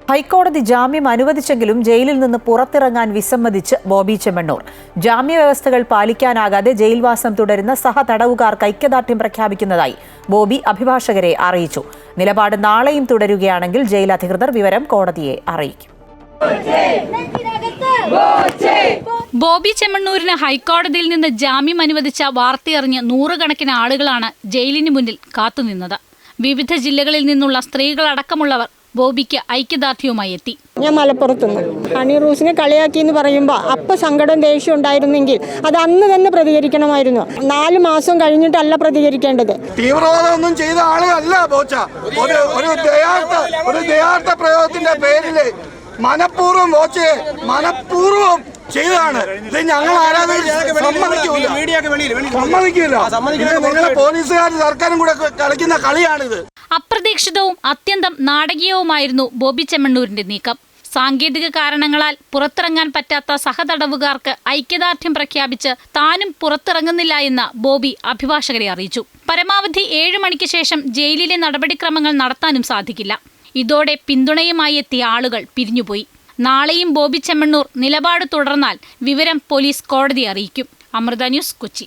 ഹൈക്കോടതി ജാമ്യം അനുവദിച്ചെങ്കിലും ജയിലിൽ നിന്ന് പുറത്തിറങ്ങാൻ വിസമ്മതിച്ച് ബോബി ചെമ്മണ്ണൂർ. ജാമ്യവ്യവസ്ഥകൾ പാലിക്കാനാകാതെ ജയിൽവാസം തുടരുന്ന സഹതടവുകാർക്ക് ഐക്യദാർഢ്യം പ്രഖ്യാപിക്കുന്നതായി ബോബി അഭിഭാഷകരെ അറിയിച്ചു. നിലപാട് നാളെയും തുടരുകയാണെങ്കിൽ ജയിൽ അധികൃതർ വിവരം കോടതിയെ അറിയിക്കും. ബോബി ചെമ്മണ്ണൂരിന് ഹൈക്കോടതിയിൽ നിന്ന് ജാമ്യം അനുവദിച്ച വാർത്തയറിഞ്ഞ് നൂറുകണക്കിന് ആളുകളാണ് ജയിലിന് മുന്നിൽ കാത്തുനിന്നത്. വിവിധ ജില്ലകളിൽ നിന്നുള്ള സ്ത്രീകളടക്കമുള്ളവർ ബോബിക്ക് ഐക്യദാർഢ്യവുമായി എത്തി. ഞാൻ മലപ്പുറത്തുനിന്ന് ഹണി റോസിനെ കളിയാക്കി എന്ന് പറയുമ്പോൾ അപ്പം സങ്കടം ദേഷ്യം ഉണ്ടായിരുന്നെങ്കിൽ അത് അന്ന് തന്നെ പ്രതികരിക്കണമായിരുന്നു. 4 മാസം കഴിഞ്ഞിട്ടല്ല പ്രതികരിക്കേണ്ടത്. തീവ്രവാദമൊന്നും ചെയ്ത ആളുകളല്ല ബോച്ച. ഒരു ദയാർത്ഥ പ്രയോഗത്തിന്റെ പേരിൽ മനഃപൂർവ്വം ബോച്ചയെ മനഃപൂർവ്വം ചെയ്തതാണ്. ഇത് ഞങ്ങൾ ആരാധകർ സമ്മതിക്കില്ല. പോലീസുകാരും സർക്കാരും കൂടെ കളിക്കുന്ന കളിയാണിത്. അപ്രതീക്ഷിതവും അത്യന്തം നാടകീയവുമായിരുന്നു ബോബി ചെമ്മണ്ണൂരിന്റെ നീക്കം. സാങ്കേതിക കാരണങ്ങളാൽ പുറത്തിറങ്ങാൻ പറ്റാത്ത സഹതടവുകാർക്ക് ഐക്യദാർഢ്യം പ്രഖ്യാപിച്ച് താനും പുറത്തിറങ്ങുന്നില്ല എന്ന് ബോബി അഭിഭാഷകരെ അറിയിച്ചു. പരമാവധി 7 മണിക്ക് ശേഷം ജയിലിലെ നടപടിക്രമങ്ങൾ നടത്താനും സാധിക്കില്ല. ഇതോടെ പിന്തുണയുമായി എത്തിയ ആളുകൾ പിരിഞ്ഞുപോയി. നാളെയും ബോബി ചെമ്മണ്ണൂർ നിലപാട് തുടർന്നാൽ വിവരം പോലീസ് കോടതിയെ അറിയിക്കും. അമൃത ന്യൂസ്, കൊച്ചി.